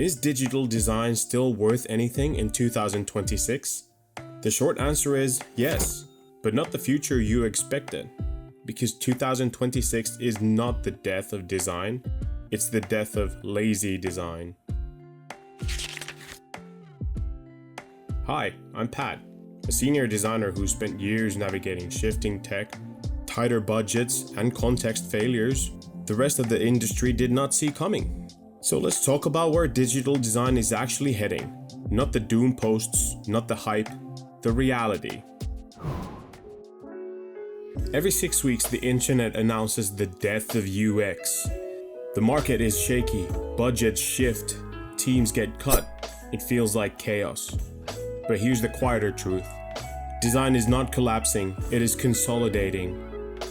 Is digital design still worth anything in 2026? The short answer is yes, but not the future you expected. Because 2026 is not the death of design, it's the death of lazy design. Hi, I'm Pat, a senior designer who spent years navigating shifting tech, tighter budgets, and context failures the rest of the industry did not see coming. So let's talk about where digital design is actually heading. Not the doom posts, not the hype, the reality. Every 6 weeks, the internet announces the death of UX. The market is shaky, budgets shift, teams get cut. It feels like chaos. But here's the quieter truth. Design is not collapsing, it is consolidating.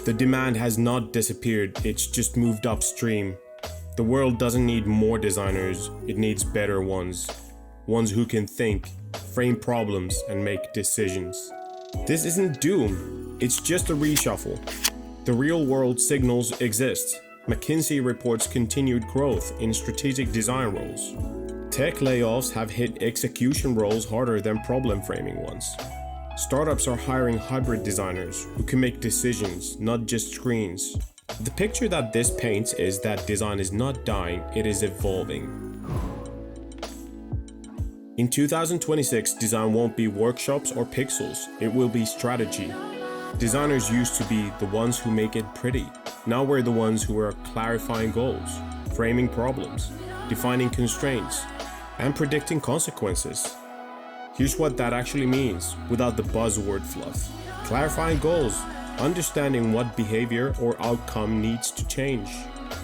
The demand has not disappeared, it's just moved upstream. The world doesn't need more designers, it needs better ones. Ones who can think, frame problems, and make decisions. This isn't doom, it's just a reshuffle. The real world signals exist. McKinsey reports continued growth in strategic design roles. Tech layoffs have hit execution roles harder than problem framing ones. Startups are hiring hybrid designers who can make decisions, not just screens. The picture that this paints is that design is not dying, it is evolving. In 2026, design won't be workshops or pixels, it will be strategy. Designers used to be the ones who make it pretty. Now we're the ones who are clarifying goals, framing problems, defining constraints, and predicting consequences. Here's what that actually means without the buzzword fluff. Clarifying goals, understanding what behavior or outcome needs to change.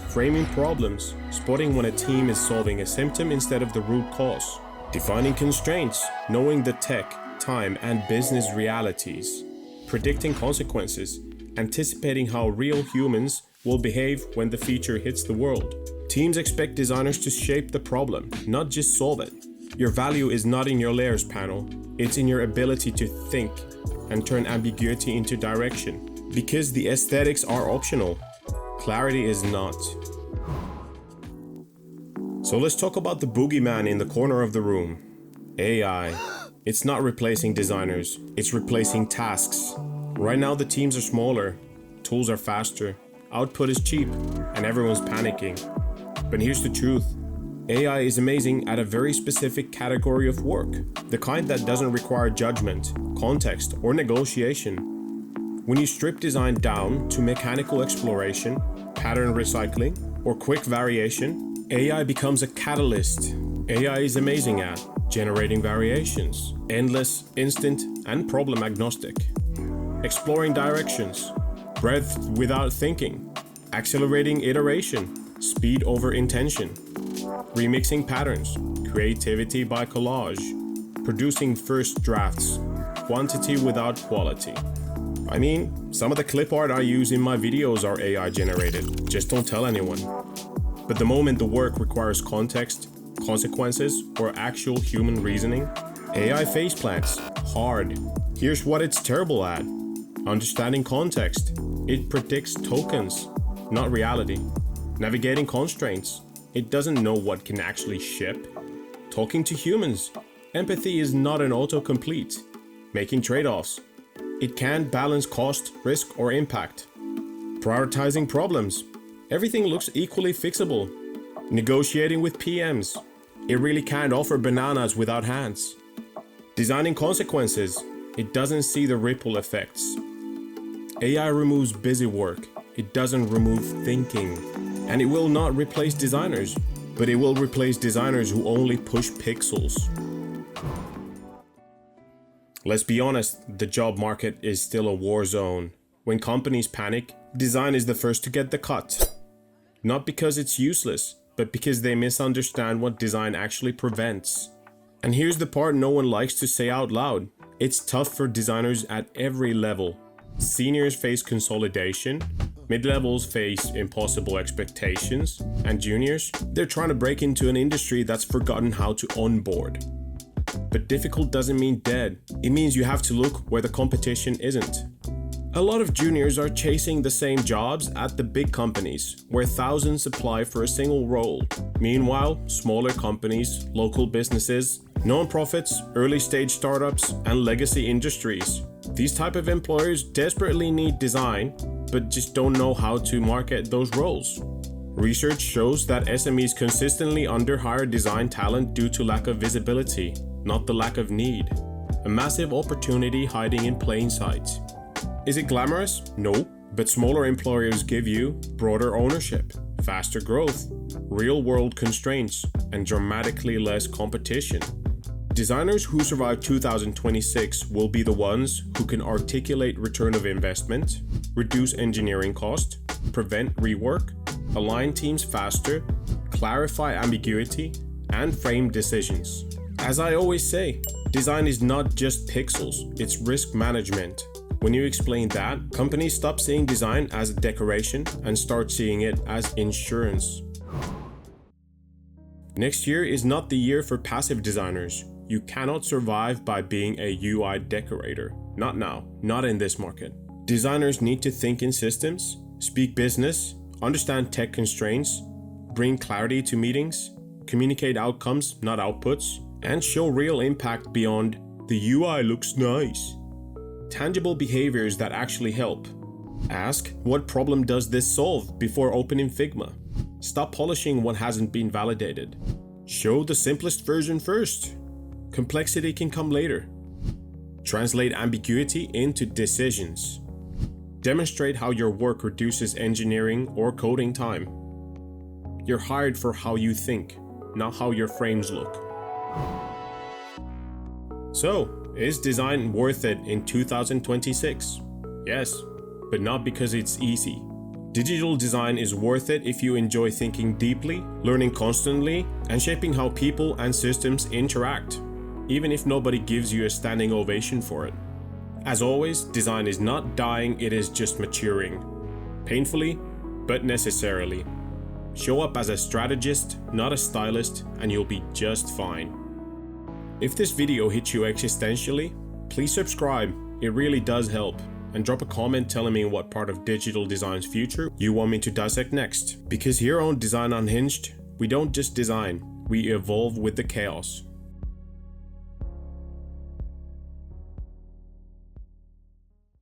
Framing problems, spotting when a team is solving a symptom instead of the root cause. Defining constraints, knowing the tech, time, and business realities. Predicting consequences, anticipating how real humans will behave when the feature hits the world. Teams expect designers to shape the problem, not just solve it. Your value is not in your layers panel, it's in your ability to think and turn ambiguity into direction. Because the aesthetics are optional, clarity is not. So let's talk about the boogeyman in the corner of the room. AI. It's not replacing designers, it's replacing tasks. Right now the teams are smaller, tools are faster, output is cheap, and everyone's panicking. But here's the truth. AI is amazing at a very specific category of work, the kind that doesn't require judgment, context, or negotiation. When you strip design down to mechanical exploration, pattern recycling, or quick variation, AI becomes a catalyst. AI is amazing at generating variations, endless, instant, and problem agnostic. Exploring directions, breadth without thinking, accelerating iteration, speed over intention. Remixing patterns, creativity by collage, producing first drafts, quantity without quality. I mean, some of the clip art I use in my videos are AI generated, just don't tell anyone. But the moment the work requires context, consequences, or actual human reasoning, AI faceplants, hard. Here's what it's terrible at. Understanding context. It predicts tokens, not reality. Navigating constraints. It doesn't know what can actually ship. Talking to humans. Empathy is not an autocomplete. Making trade-offs. It can't balance cost, risk, or impact. Prioritizing problems. Everything looks equally fixable. Negotiating with PMs. It really can't offer bananas without hands. Designing consequences. It doesn't see the ripple effects. AI removes busy work. It doesn't remove thinking. And it will not replace designers, but it will replace designers who only push pixels. Let's be honest, the job market is still a war zone. When companies panic, design is the first to get the cut. Not because it's useless, but because they misunderstand what design actually prevents. And here's the part no one likes to say out loud. It's tough for designers at every level. Seniors face consolidation, mid-levels face impossible expectations, and juniors, they're trying to break into an industry that's forgotten how to onboard. But difficult doesn't mean dead. It means you have to look where the competition isn't. A lot of juniors are chasing the same jobs at the big companies, where thousands apply for a single role. Meanwhile, smaller companies, local businesses, non-profits, early-stage startups, and legacy industries. These type of employers desperately need design, but just don't know how to market those roles. Research shows that SMEs consistently underhire design talent due to lack of visibility, not the lack of need. A massive opportunity hiding in plain sight. Is it glamorous? No, but smaller employers give you broader ownership, faster growth, real-world constraints, and dramatically less competition. Designers who survive 2026 will be the ones who can articulate return of investment, reduce engineering cost, prevent rework, align teams faster, clarify ambiguity, and frame decisions. As I always say, design is not just pixels, it's risk management. When you explain that, companies stop seeing design as a decoration and start seeing it as insurance. Next year is not the year for passive designers. You cannot survive by being a UI decorator. Not now, not in this market. Designers need to think in systems, speak business, understand tech constraints, bring clarity to meetings, communicate outcomes, not outputs, and show real impact beyond the UI looks nice. Tangible behaviors that actually help. Ask, what problem does this solve before opening Figma? Stop polishing what hasn't been validated. Show the simplest version first. Complexity can come later. Translate ambiguity into decisions. Demonstrate how your work reduces engineering or coding time. You're hired for how you think, not how your frames look. So, is design worth it in 2026? Yes, but not because it's easy. Digital design is worth it if you enjoy thinking deeply, learning constantly, and shaping how people and systems interact, even if nobody gives you a standing ovation for it. As always, design is not dying, it is just maturing. Painfully, but necessarily. Show up as a strategist, not a stylist, and you'll be just fine. If this video hit you existentially, please subscribe, it really does help, and drop a comment telling me what part of digital design's future you want me to dissect next. Because here on Design Unhinged, we don't just design, we evolve with the chaos.